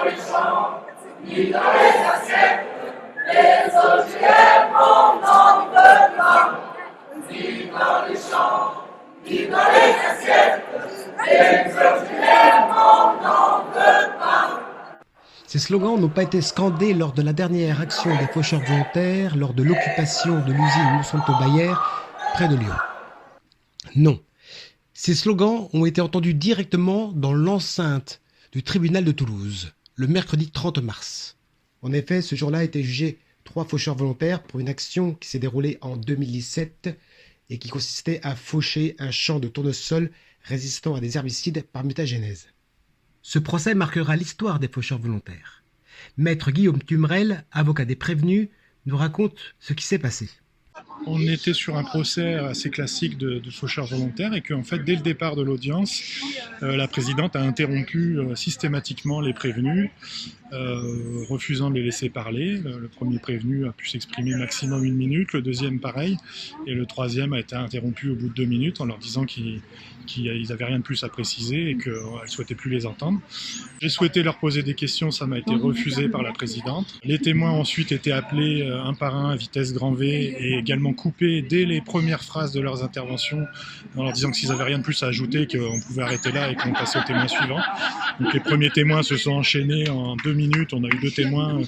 les champs, ni dans les assiettes, les OGM on n'en veut pas. Ni dans les champs, ni dans les assiettes, les OGM on n'en veut pas. Ces slogans n'ont pas été scandés lors de la dernière action des faucheurs volontaires lors de l'occupation de l'usine Monsanto-Bayer près de Lyon. Non. Ces slogans ont été entendus directement dans l'enceinte du tribunal de Toulouse, le mercredi 30 mars. En effet, ce jour-là étaient jugés 3 faucheurs volontaires pour une action qui s'est déroulée en 2017 et qui consistait à faucher un champ de tournesol résistant à des herbicides par mutagénèse. Ce procès marquera l'histoire des faucheurs volontaires. Maître Guillaume Tumrel, avocat des prévenus, nous raconte ce qui s'est passé. On était sur un procès assez classique de faucheurs volontaires et qu'en fait, dès le départ de l'audience, la présidente a interrompu systématiquement les prévenus, refusant de les laisser parler. Le premier prévenu a pu s'exprimer maximum 1 minute, le deuxième pareil, et le troisième a été interrompu au bout de 2 minutes en leur disant qu'ils n'avaient rien de plus à préciser et qu'elle ne souhaitait plus les entendre. J'ai souhaité leur poser des questions, ça m'a été refusé par la présidente. Les témoins ont ensuite été appelés un par un à vitesse grand V et également coupés dès les premières phrases de leurs interventions en leur disant que s'ils n'avaient rien de plus à ajouter, qu'on pouvait arrêter là et qu'on passait aux témoins suivants. Donc les premiers témoins se sont enchaînés en 2 minutes, on a eu 2 témoins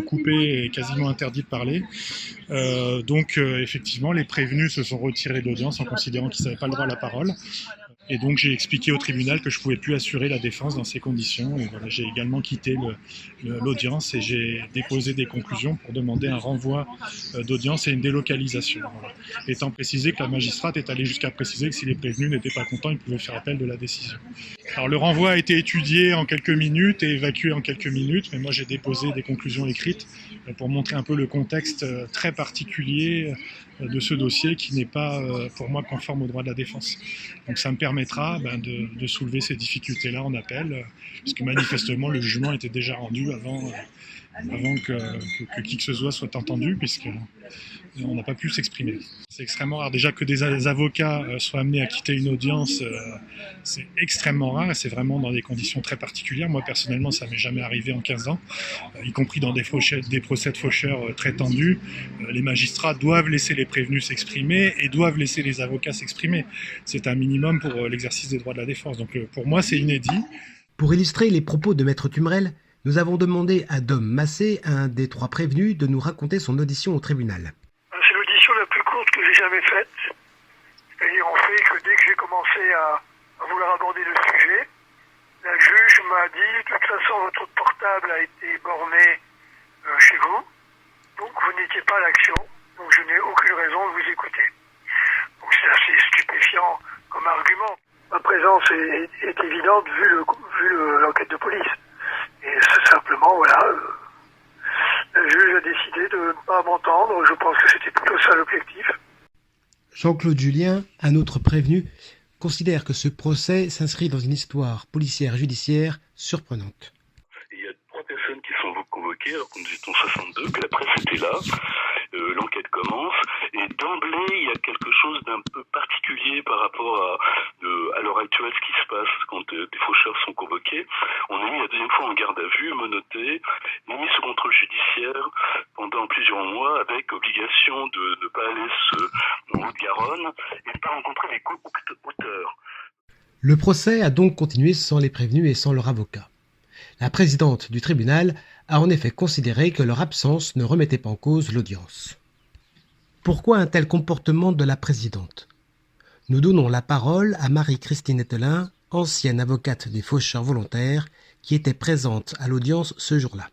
coupés et quasiment interdits de parler. Effectivement, les prévenus se sont retirés de l'audience en considérant qu'ils n'avaient pas le droit à la parole. Et donc j'ai expliqué au tribunal que je ne pouvais plus assurer la défense dans ces conditions. Et voilà, j'ai également quitté l'audience et j'ai déposé des conclusions pour demander un renvoi d'audience et une délocalisation. Voilà. Étant précisé que la magistrate est allée jusqu'à préciser que si les prévenus n'étaient pas contents, ils pouvaient faire appel de la décision. Alors le renvoi a été étudié en quelques minutes et évacué en quelques minutes, mais moi j'ai déposé des conclusions écrites pour montrer un peu le contexte très particulier de ce dossier qui n'est pas pour moi conforme au droit de la défense. Donc ça me permettra de soulever ces difficultés-là en appel, puisque manifestement le jugement était déjà rendu avant que qui que ce soit entendu, puisqu'on n'a pas pu s'exprimer. C'est extrêmement rare. Déjà que des avocats soient amenés à quitter une audience, c'est extrêmement rare et c'est vraiment dans des conditions très particulières. Moi, personnellement, ça ne m'est jamais arrivé en 15 ans, y compris dans des procès de faucheurs très tendus. Les magistrats doivent laisser les prévenus s'exprimer et doivent laisser les avocats s'exprimer. C'est un minimum pour l'exercice des droits de la défense. Donc pour moi, c'est inédit. Pour illustrer les propos de Maître Tumrel, nous avons demandé à Dom Massé, un des 3 prévenus, de nous raconter son audition au tribunal. C'est l'audition la plus courte que j'ai jamais faite. C'est-à-dire en fait que dès que j'ai commencé à vouloir aborder le sujet, la juge m'a dit de toute façon votre portable a été borné chez vous, donc vous n'étiez pas à l'action, donc je n'ai aucune raison de vous écouter. Donc c'est assez stupéfiant comme argument. Ma présence est évidente vu l'enquête de police. Et simplement, voilà, la juge a décidé de ne pas m'entendre. Je pense que c'était plutôt ça l'objectif. Jean-Claude Julien, un autre prévenu, considère que ce procès s'inscrit dans une histoire policière judiciaire surprenante. Il y a 3 personnes qui sont convoquées alors qu'on était en 62, que la presse était là. L'enquête commence et d'emblée il y a quelque chose d'un peu particulier par rapport à l'heure actuelle, ce qui se passe quand des faucheurs sont convoqués. On est mis la deuxième fois en garde à vue, menotté, mis sous contrôle judiciaire pendant plusieurs mois avec obligation de ne pas aller en Haute-Garonne et de ne pas rencontrer les co-auteurs. Le procès a donc continué sans les prévenus et sans leur avocat. La présidente du tribunal a en effet considéré que leur absence ne remettait pas en cause l'audience. Pourquoi un tel comportement de la présidente ? Nous donnons la parole à Marie-Christine Ettelin, ancienne avocate des faucheurs volontaires, qui était présente à l'audience ce jour-là.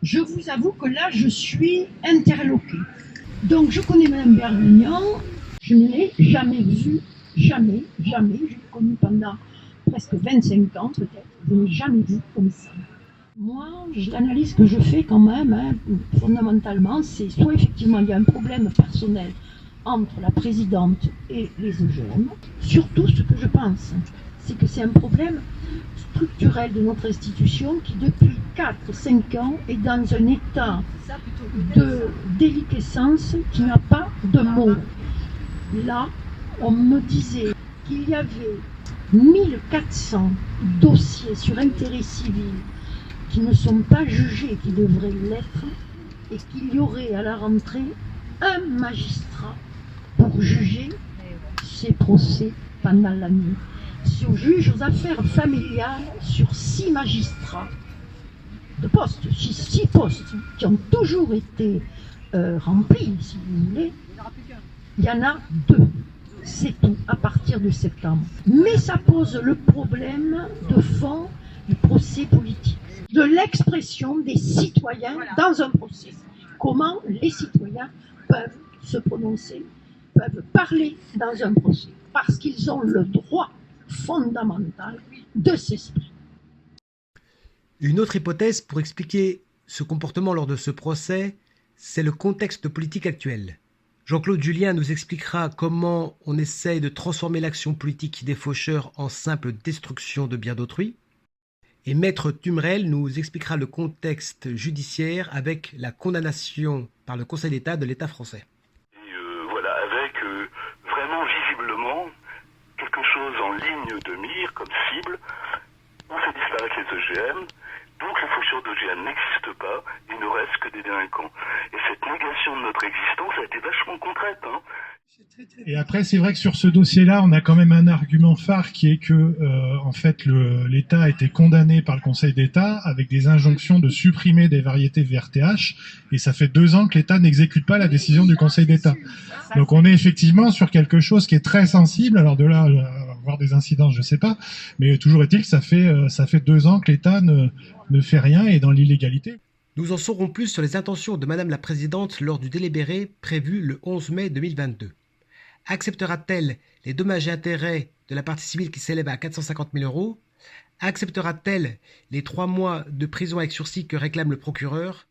Je vous avoue que là, je suis interloquée. Donc, je connais Mme Bergignan, je ne l'ai jamais vue, jamais, je l'ai connue pendant presque 25 ans peut-être, je ne l'ai jamais vue comme ça. Moi, l'analyse que je fais quand même, fondamentalement, c'est soit effectivement il y a un problème personnel entre la présidente et les OGM. Surtout, ce que je pense, c'est que c'est un problème structurel de notre institution qui, depuis 4-5 ans, est dans un état de déliquescence qui n'a pas de mots. Là, on me disait qu'il y avait 1400 dossiers sur intérêt civil qui ne sont pas jugés, qui devraient l'être, et qu'il y aurait à la rentrée un magistrat pour juger ces procès pendant l'année. Si on juge aux affaires familiales sur 6 magistrats de postes, 6 postes qui ont toujours été remplis, si vous voulez, il y en a 2. C'est tout, à partir de septembre. Mais ça pose le problème de fond du procès politique, de l'expression des citoyens dans un procès. Comment les citoyens peuvent se prononcer, peuvent parler dans un procès, parce qu'ils ont le droit fondamental de s'exprimer. Une autre hypothèse pour expliquer ce comportement lors de ce procès, c'est le contexte politique actuel. Jean-Claude Julien nous expliquera comment on essaye de transformer l'action politique des faucheurs en simple destruction de biens d'autrui. Et Maître Tumerel nous expliquera le contexte judiciaire avec la condamnation par le Conseil d'État de l'État français. Et voilà, avec vraiment visiblement quelque chose en ligne de mire comme cible, on fait disparaître les OGM, donc les faucheurs d'OGM n'existent pas, il ne reste que des délinquants. Et cette négation de notre existence a été vachement concrète, hein. Et après, c'est vrai que sur ce dossier-là, on a quand même un argument phare qui est que, en fait, l'État a été condamné par le Conseil d'État avec des injonctions de supprimer des variétés VRTH, et ça fait 2 ans que l'État n'exécute pas la décision du Conseil d'État. Donc, on est effectivement sur quelque chose qui est très sensible. Alors de là, avoir des incidences, je sais pas, mais toujours est-il que ça fait 2 ans que l'État ne fait rien et est dans l'illégalité. Nous en saurons plus sur les intentions de Madame la Présidente lors du délibéré prévu le 11 mai 2022. Acceptera-t-elle les dommages et intérêts de la partie civile qui s'élèvent à 450 000 €? Acceptera-t-elle les 3 mois de prison avec sursis que réclame le procureur?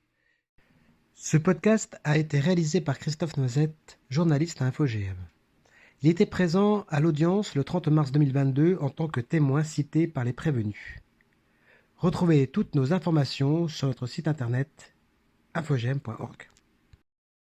Ce podcast a été réalisé par Christophe Noisette, journaliste à InfoGM. Il était présent à l'audience le 30 mars 2022 en tant que témoin cité par les prévenus. Retrouvez toutes nos informations sur notre site internet infogm.org.